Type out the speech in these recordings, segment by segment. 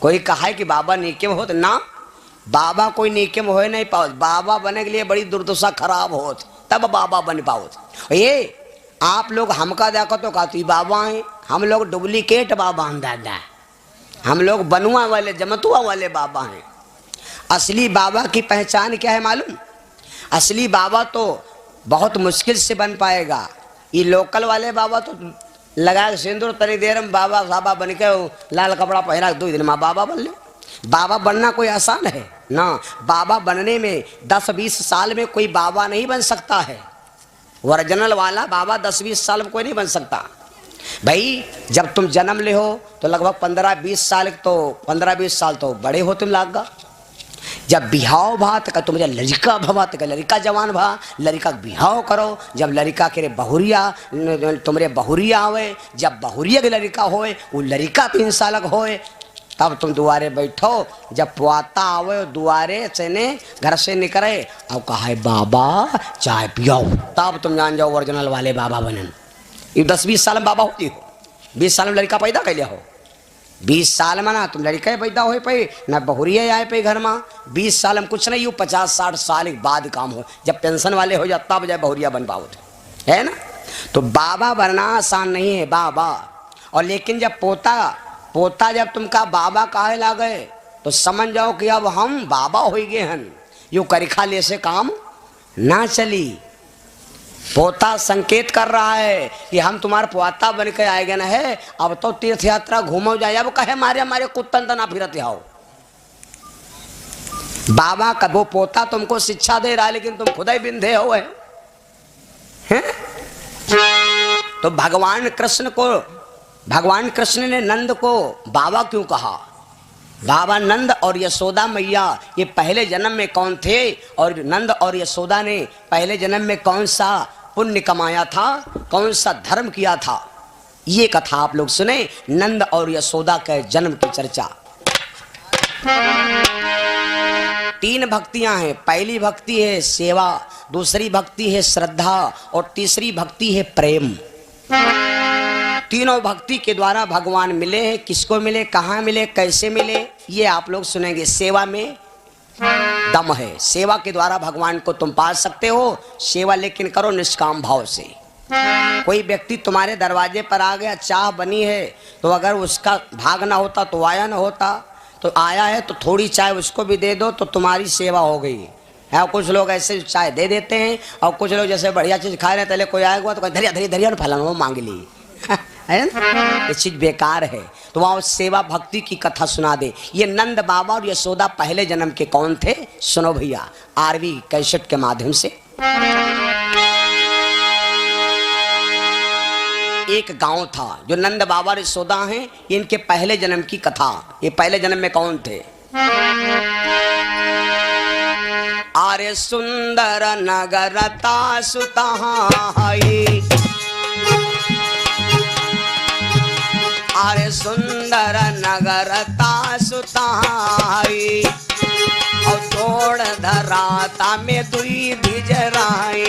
कोई कहा है कि बाबा नीके में होत ना, बाबा कोई नीके में हो नहीं पाओ। बाबा बनने के लिए बड़ी दुर्दशा खराब होत तब बाबा बन पाओ। ये आप लोग हमका देखो तो कहती बाबा हैं, हम लोग डुप्लीकेट बाबा हैं दादा, हम लोग बनुआ वाले जमतुआ वाले बाबा हैं। असली बाबा की पहचान क्या है मालूम? असली बाबा तो बहुत मुश्किल से बन पाएगा। ये लोकल वाले बाबा तो लगा सिंदूर तनी देर में बाबा साबा बन के लाल कपड़ा पहना 2 दिन में बाबा बन ले। बाबा बनना कोई आसान है ना। बाबा बनने में 10-20 साल में कोई बाबा नहीं बन सकता है। ओरिजिनल वाला बाबा 10-20 साल में कोई नहीं बन सकता भाई। जब तुम जन्म ले हो तो लगभग 15-20 साल, तो 15-20 साल तो बड़े हो तुम लागा। जब बिहाव भा तो तुम लड़का भवा तो लड़का जवान भा, लड़का बिहाव करो। जब लड़का के बहुरिया तुम्हारे बहुरिया होए, जब बहुरिया के लड़का होए वो लड़का 3 साल का होए, तब तुम दुआरे बैठो। जब पुआता आवे दुआरे से ने घर से निकले अब कहा बाबा चाय पियो, तब तुम जान जाओ ओरिजिनल वाले बाबा बनन। ये 10-20 साल में बाबा होती हो। 20 साल में लड़का पैदा कर लिया हो, 20 साल में ना तुम लड़का पैदा हो पे ना बहुरिया आए पे घर में। 20 साल में कुछ नहीं, यू 50-60 साल के बाद काम हो, जब पेंशन वाले हो जाए तब जाए बहुरिया बन पाओ, है ना। तो बाबा बनना आसान नहीं है बाबा। और लेकिन जब पोता जब तुमका बाबा कहे लागे तो समझ जाओ कि अब हम बाबा हो गए हैं। यू करिखा ले से काम ना चली। पोता संकेत कर रहा है कि हम तुम्हारे पोता बन के आएगा ना है, अब तो तीर्थ यात्रा घूमो जाए। अब कहे मारे कुत्तन तना फिरते आओ। बाबा का वो पोता तुमको शिक्षा दे रहा है लेकिन तुम खुद ही बिंधे हो हैं? तो भगवान कृष्ण ने नंद को बाबा क्यों कहा? बाबा नंद और यशोदा मैया ये पहले जन्म में कौन थे, और नंद और यशोदा ने पहले जन्म में कौन सा पुण्य कमाया था, कौन सा धर्म किया था, ये कथा आप लोग सुने। नंद और यशोदा के जन्म की चर्चा। 3 भक्तियां हैं। पहली भक्ति है सेवा, दूसरी भक्ति है श्रद्धा और तीसरी भक्ति है प्रेम। तीनों भक्ति के द्वारा भगवान मिले हैं। किसको मिले, कहाँ मिले, कैसे मिले, ये आप लोग सुनेंगे। सेवा में दम है। सेवा के द्वारा भगवान को तुम पा सकते हो। सेवा लेकिन करो निष्काम भाव से। कोई व्यक्ति तुम्हारे दरवाजे पर आ गया, चाह बनी है, तो अगर उसका भाग ना होता तो आया ना होता, तो आया है तो थोड़ी चाय उसको भी दे दो तो तुम्हारी सेवा हो गई है। कुछ लोग ऐसे चाय दे देते हैं और कुछ लोग जैसे बढ़िया चीज खा रहे हैं, पहले कोई आएगा तो धरिया फलाना वो मांग ली है ना, ये चीज बेकार है। तो वहां सेवा भक्ति की कथा सुना दे। ये नंद बाबा और यशोदा पहले जन्म के कौन थे, सुनो भैया आरवी कैसेट के माध्यम से। एक गांव था जो नंद बाबा और यशोदा हैं, इनके पहले जन्म की कथा। ये पहले जन्म में कौन थे? अरे सुंदर नगरता सुतहाई, अरे सुंदर नगरता सुतहाई, और तोड़ धराता में दुई भिजराई।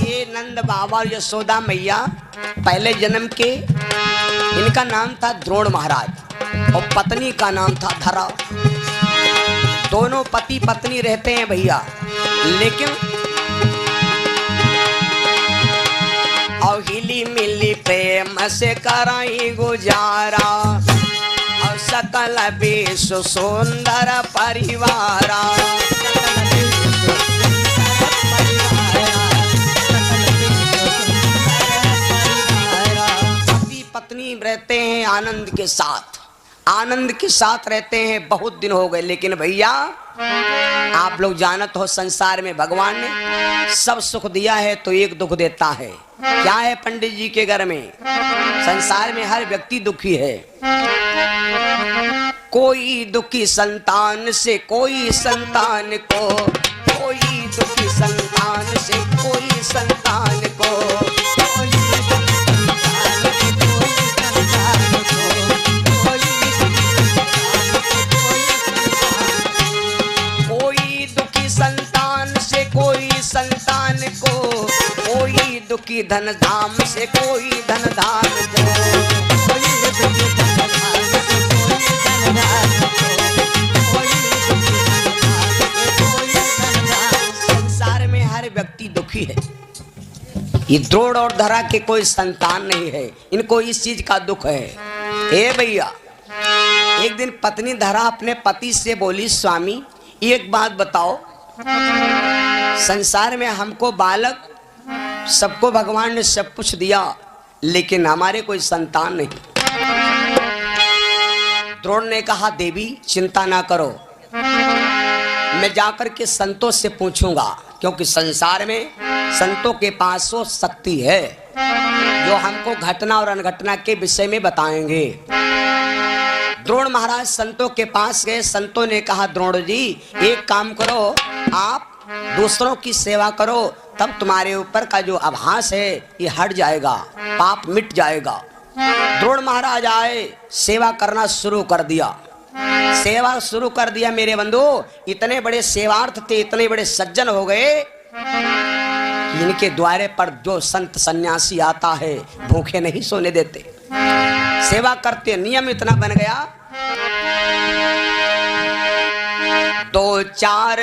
ये नंद बाबा और यशोदा मैया पहले जन्म के, इनका नाम था द्रोण महाराज और पत्नी का नाम था धरा। दोनों पति पत्नी रहते हैं भैया, लेकिन और हिली मिली प्रेम से कराई गुजारा, और सकल विश्व सुंदर परिवारा। पति पत्नी रहते हैं आनंद के साथ, आनंद के साथ रहते हैं। बहुत दिन हो गए, लेकिन भैया आप लोग जानत हो संसार में भगवान ने सब सुख दिया है तो एक दुख देता है। क्या है पंडित जी के घर में? संसार में हर व्यक्ति दुखी है। कोई दुखी संतान से कोई संतान को, कोई दुखी संतान से कोई संतान को, संतान से कोई संतान को, दुखी धन धाम से कोई धन धाम दो। संसार में हर व्यक्ति दुखी है। ये द्रोण और धरा के कोई संतान नहीं है, इनको इस चीज का दुख है। ए भैया, एक दिन पत्नी धरा अपने पति से बोली, स्वामी एक बात बताओ, संसार में हमको बालक सबको भगवान ने सब कुछ दिया, लेकिन हमारे कोई संतान नहीं। द्रोण ने कहा, देवी चिंता ना करो, मैं जाकर के संतों से पूछूंगा, क्योंकि संसार में संतों के पास वो शक्ति है जो हमको घटना और अनघटना के विषय में बताएंगे। द्रोण महाराज संतों के पास गए। संतों ने कहा, द्रोण जी एक काम करो, आप दूसरों की सेवा करो, तब तुम्हारे ऊपर का जो आभास है ये हट जाएगा, पाप मिट जाएगा। द्रोण महाराज आए, सेवा करना शुरू कर दिया। सेवा शुरू कर दिया। मेरे बंधु, इतने बड़े सेवार्थ थे, इतने बड़े सज्जन हो गए कि इनके द्वारे पर जो संत सन्यासी आता है भूखे नहीं सोने देते, सेवा करते। नियम इतना बन गया, 2-4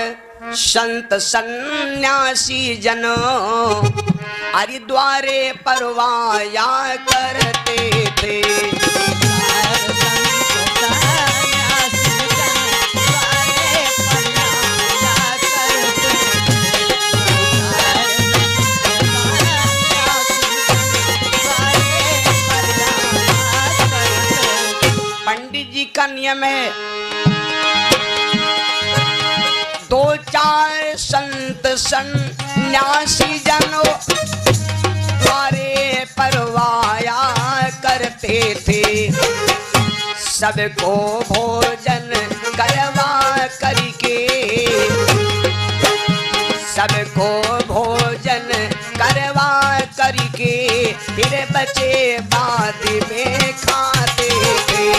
संत सन्यासी जन हरिद्वारे परवाया करते थे। पंडित जी का नियम है, 2-4 संत सन्यासी जनो द्वारे परवाया करते थे। सबको भोजन करवा करके, सबको भोजन करवा करके फिर बचे बाद में खाते थे।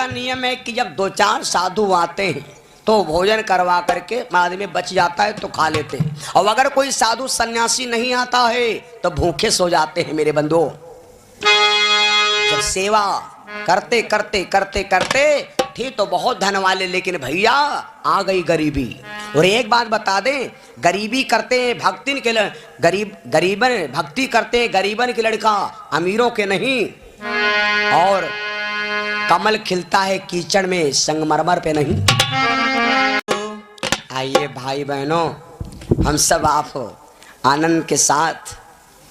नियम है कि जब 2-4 साधु आते हैं तो भोजन करवा करके आदमी बच जाता है तो खा लेते हैं, और अगर कोई साधु सन्यासी नहीं आता है तो भूखे सो जाते हैं। मेरे बंधुओं, जब सेवा करते करते करते करते थे तो बहुत धन वाले, लेकिन भैया आ गई गरीबी। और एक बात बता दें, गरीबी करते हैं भक्तिन के गरीबन भक्ति करते हैं गरीबन के लड़का, अमीरों के नहीं। और कमल खिलता है कीचड़ में, संगमरमर पे नहीं। आइए भाई बहनों, हम सब आप आनंद के साथ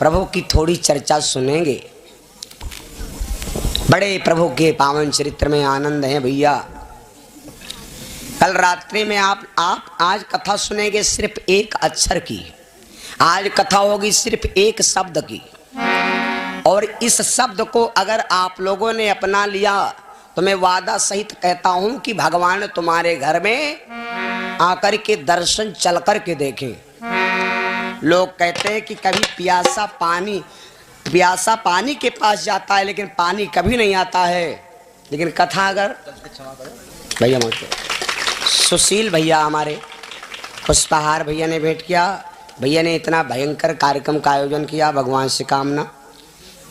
प्रभु की थोड़ी चर्चा सुनेंगे। बड़े प्रभु के पावन चरित्र में आनंद है भैया। कल रात्रि में आप आज कथा सुनेंगे सिर्फ एक अक्षर की। आज कथा होगी सिर्फ एक शब्द की, और इस शब्द को अगर आप लोगों ने अपना लिया तो मैं वादा सहित कहता हूं कि भगवान तुम्हारे घर में आकर के दर्शन चल कर के देखें। लोग कहते हैं कि कभी प्यासा पानी के पास जाता है लेकिन पानी कभी नहीं आता है। लेकिन कथा अगर भैया सुशील भैया हमारे पुष्पहार भैया ने भेंट किया, भैया ने इतना भयंकर कार्यक्रम का आयोजन किया, भगवान से कामना।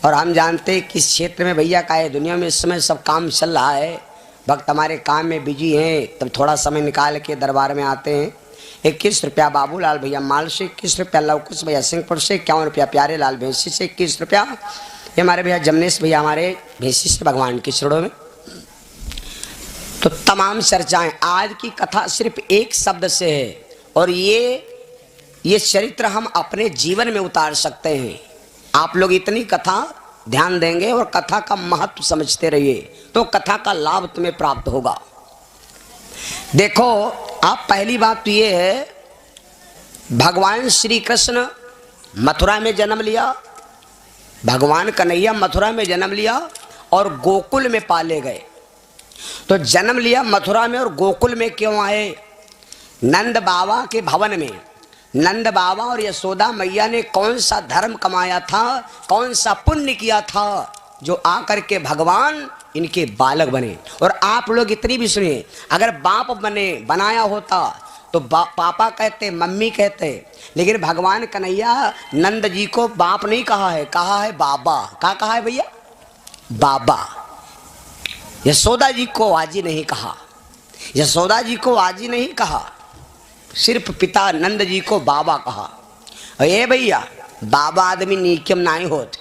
और हम जानते हैं किस क्षेत्र में भैया का है, दुनिया में इस समय सब काम चल रहा है, भक्त हमारे काम में बिजी हैं, तब थोड़ा समय निकाल के दरबार में आते हैं। 21 रुपया बाबूलाल भैया माल से, 21 रुपया लवकुश भैया सिंहपुर से, 51 रुपया प्यारे लाल भैंसी से, 21 रुपया ये हमारे भैया जमनेश भैया हमारे भैंसी से भगवान की चरणों में। तो तमाम चर्चाएं, आज की कथा सिर्फ एक शब्द से है, और ये चरित्र हम अपने जीवन में उतार सकते हैं। आप लोग इतनी कथा ध्यान देंगे और कथा का महत्व समझते रहिए तो कथा का लाभ तुम्हें प्राप्त होगा। देखो, आप पहली बात तो ये है, भगवान श्री कृष्ण मथुरा में जन्म लिया, भगवान कन्हैया मथुरा में जन्म लिया और गोकुल में पाले गए। तो जन्म लिया मथुरा में और गोकुल में क्यों आए? नंद बाबा के भवन में नंद बाबा और यशोदा मैया ने कौन सा धर्म कमाया था, कौन सा पुण्य किया था जो आकर के भगवान इनके बालक बने। और आप लोग इतनी भी सुनिए, अगर बाप बनाया होता तो पापा कहते, मम्मी कहते, लेकिन भगवान कन्हैया नंद जी को बाप नहीं कहा है, कहा है बाबा। क्या कहा है भैया? बाबा। यशोदा जी को आजी नहीं कहा, यशोदा जी को आजी नहीं कहा, सिर्फ पिता नंद जी को बाबा कहा। ये भैया बाबा आदमी नीक्यम नहीं होते,